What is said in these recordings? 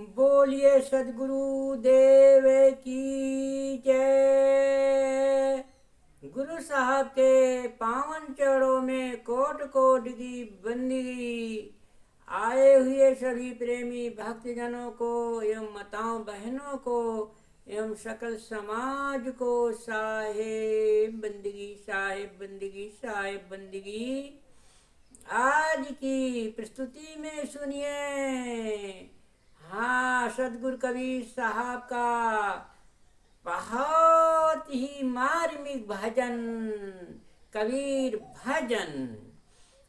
बोलिए सदगुरु देव की जय। गुरु साहब के पावन चरणों में कोट कोट की बंदगी। आए हुए सभी प्रेमी भक्तजनों को एवं माताओं बहनों को एवं सकल समाज को साहेब बंदगी, साहेब बंदगी, साहेब बंदगी। आज की प्रस्तुति में सुनिए। हाँ, सदगुरु कबीर साहब का बहुत ही मार्मिक भजन, कबीर भजन।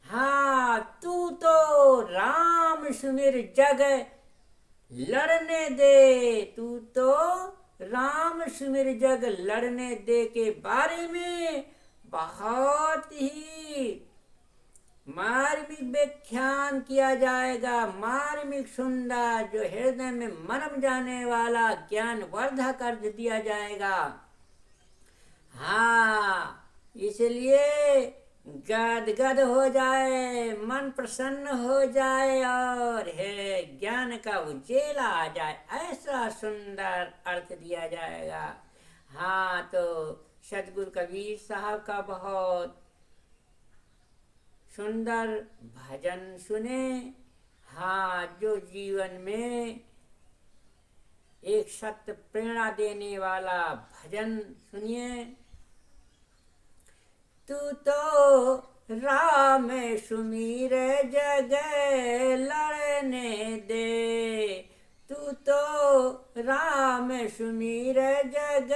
हाँ, तू तो राम सुमिर जग लड़ने दे, तू तो राम सुमिर जग लड़ने दे के बारे में बहुत ही मार्मिक व्याख्यान किया जाएगा। मार्मिक सुंदर जो हृदय में मरम जाने वाला ज्ञान वर्धक कर दिया जाएगा। हाँ, इसलिए गदगद हो जाए, मन प्रसन्न हो जाए और है ज्ञान का उजेला आ जाए, ऐसा सुंदर अर्थ दिया जाएगा। हाँ, तो सदगुरु कबीर साहब का बहुत सुंदर भजन सुने। हाँ, जो जीवन में एक सत्य प्रेरणा देने वाला भजन सुनिए। तू तो राम सुमीर जग लड़ने दे, तू तो राम सुमीर जग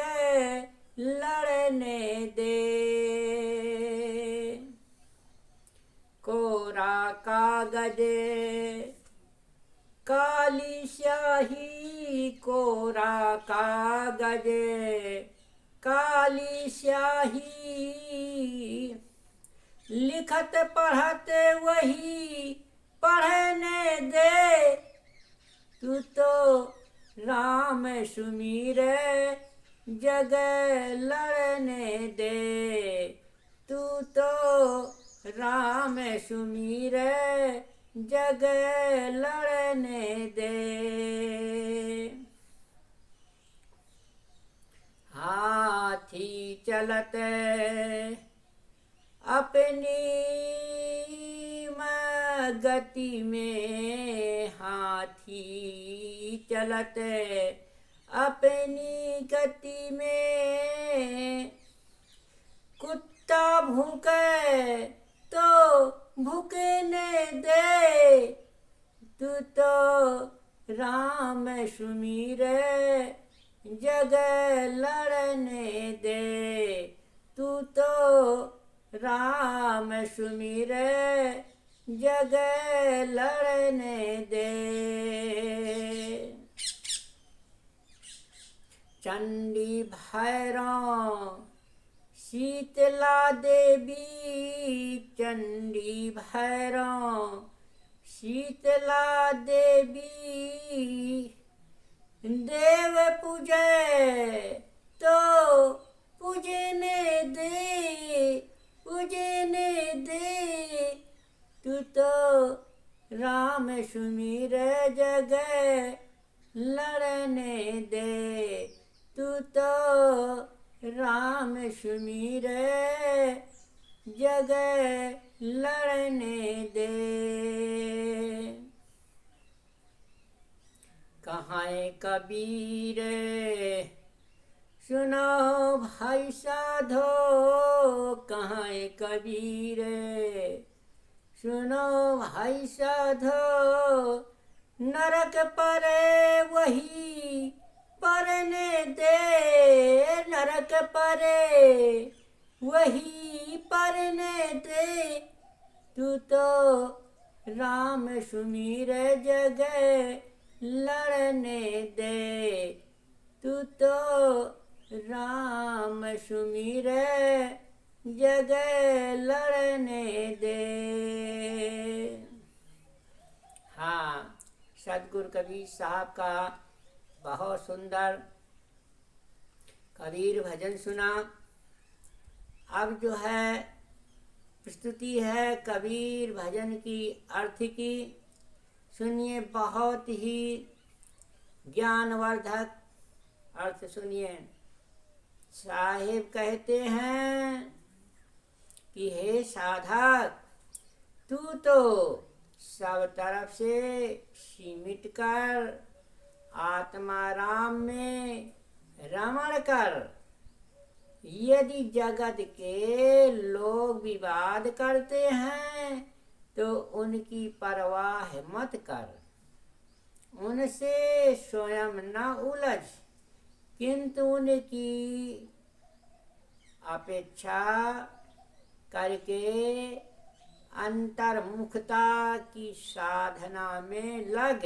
लड़ने दे। कोरा कागज काली स्याही, कोरा कागज काली स्याही, लिखत पढ़त वही पढ़ने दे। तू तो राम सुमीर जग लड़ने दे, तू तो राम सुमीर जग लड़ने दे। हाथी चलत अपनी गति में, हाथी चलत अपनी गति में, कुत्ता भूखे तो भूकने दे। तू तो राम सुमीर जग लड़ने दे, तू तो राम सुमीर जग लड़ने दे। चंडी भैरव शीतला देवी, चंडी भैरव शीतला देवी, देव पूजे तो पूजने दे, पूजने दे। तू तो राम सुमीर जग लड़ने दे, तू तो राम सुमीर जग लड़ने दे। कहाँ कबीर सुनो भाई साधो, कहाँ कबीर सुनो भाई साधो, नरक पर वही परने दे, नरक पर वही परने दे। तू तो राम सुमीर जग लड़ने दे, तू तो राम सुमीर जग लड़ने दे। हाँ, सदगुरु कबीर साहब का बहुत सुंदर कबीर भजन सुना। अब जो है प्रस्तुति है कबीर भजन की अर्थ की। सुनिए, बहुत ही ज्ञानवर्धक। अर्थ सुनिए। साहिब कहते हैं कि हे साधक, तू तो सब तरफ से सीमित कर आत्माराम में रमण कर। यदि जगत के लोग विवाद करते हैं तो उनकी परवाह मत कर, उनसे स्वयं न उलझ, किंतु उनकी अपेक्षा करके अंतर्मुखता की साधना में लग।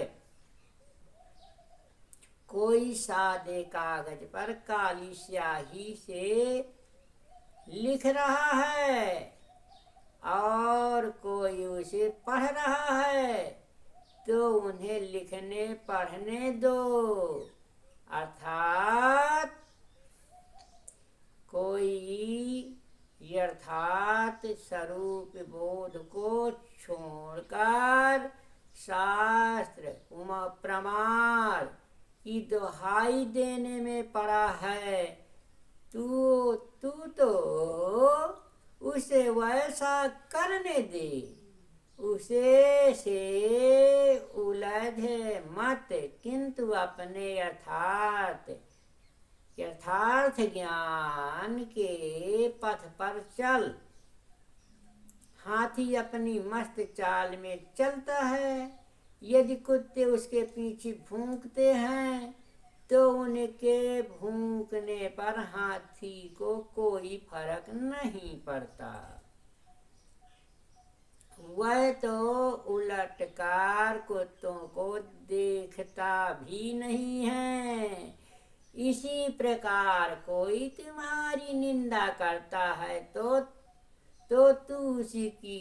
कोई सादे कागज पर काली स्याही से लिख रहा है और कोई उसे पढ़ रहा है, तो उन्हें लिखने पढ़ने दो। अर्थात कोई यथार्थ स्वरूप बोध को छोड़कर शास्त्र प्रमाण की दुहाई देने में पड़ा है। तू तो उसे वैसा करने दे, उसे से उलझ मत, किंतु अपने यथार्थ ज्ञान के पथ पर चल। हाथी अपनी मस्त चाल में चलता है। यदि कुत्ते उसके पीछे भूंकते हैं तो उनके भूंकने पर हाथी को कोई फर्क नहीं पड़ता। वह तो उलटकार कुत्तों को देखता भी नहीं है। इसी प्रकार कोई तुम्हारी निंदा करता है तो तू उसकी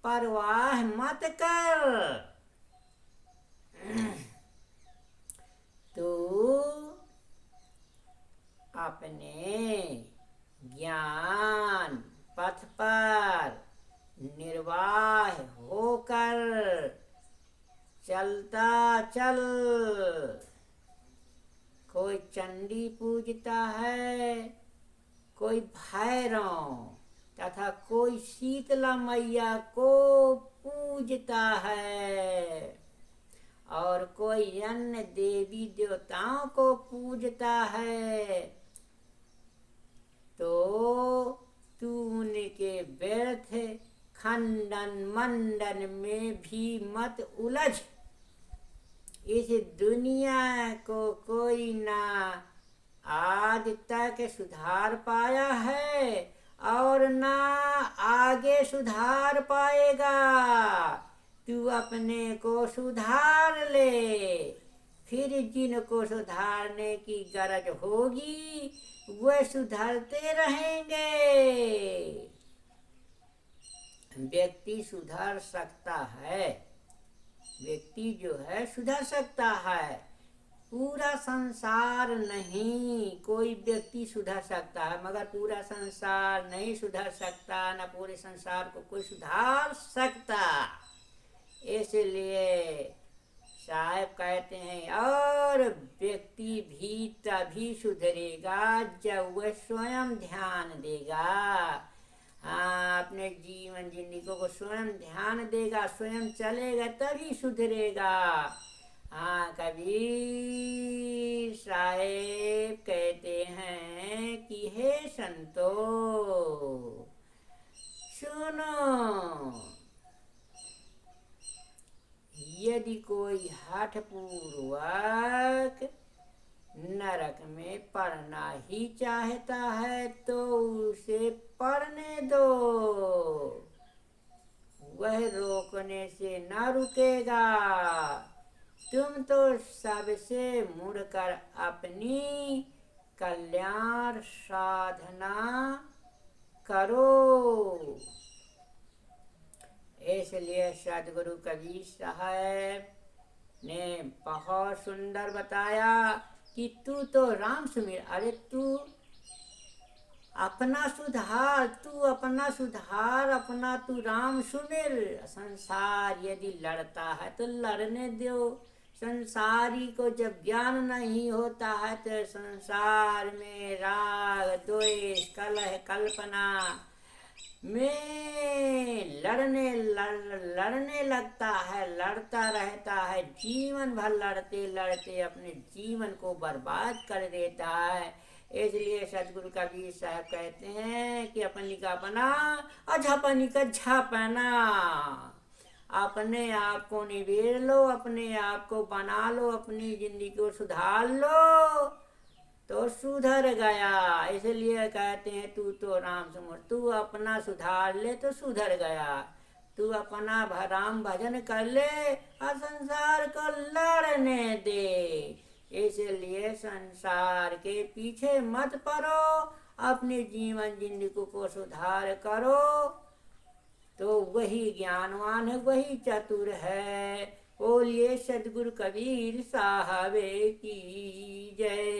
परवाह मत कर। तू अपने ज्ञान पथ पर निर्वाह होकर चलता चल। कोई चंडी पूजता है, कोई भैरव तथा कोई शीतला मैया को पूजता है और कोई अन्य देवी देवताओं को पूजता है, तो तू उनके व्यर्थ खंडन मंडन में भी मत उलझ। इस दुनिया को कोई ना आज तक सुधार पाया है और ना आगे सुधार पाएगा। तू अपने को सुधार ले, फिर जिनको सुधारने की गरज होगी वह सुधरते रहेंगे। व्यक्ति सुधर सकता है, व्यक्ति जो है सुधर सकता है, पूरा संसार नहीं। कोई व्यक्ति सुधर सकता है मगर पूरा संसार नहीं सुधर सकता, न पूरे संसार को कोई सुधार सकता। इसलिए साहब कहते हैं और व्यक्ति भी तभी सुधरेगा जब वह स्वयं ध्यान देगा। हाँ, अपने जीवन जिंदगी को स्वयं ध्यान देगा, स्वयं चलेगा तभी सुधरेगा। हाँ, कबीर साहेब कहते हैं कि हे संतो सुनो, यदि कोई हठ पूर्वक नरक में पढ़ना ही चाहता है तो उसे पढ़ने दो, वह रोकने से न रुकेगा। तुम तो सबसे मुड़कर अपनी कल्याण साधना करो। इसलिए सदगुरु कबीर साहब ने बहुत सुंदर बताया कि तू तो राम सुमिर। अरे तू अपना सुधार, तू अपना सुधार, अपना तू राम सुमिर। संसार यदि लड़ता है तो लड़ने दो, संसारी को जब ज्ञान नहीं होता है तो संसार में राग द्वेष कलह कल्पना में लड़ने लगता है, लड़ता रहता है, जीवन भर लड़ते लड़ते अपने जीवन को बर्बाद कर देता है। इसलिए सदगुरु कबीर साहब कहते हैं कि अपनी का अपना अझपनी का झापना, अपने आप को निबेड़ लो, अपने आप को बना लो, अपनी जिंदगी को सुधार लो तो सुधर गया। इसलिए कहते हैं तू तो राम सुमर, तू अपना सुधार ले तो सुधर गया। तू अपना राम भजन कर ले और संसार को लड़ने दे। इसलिए संसार के पीछे मत पड़ो, अपने जीवन जिंदगी को सुधार करो तो वही ज्ञानवान है, वही चतुर है। बोलिए सदगुरु कबीर साहब की जय।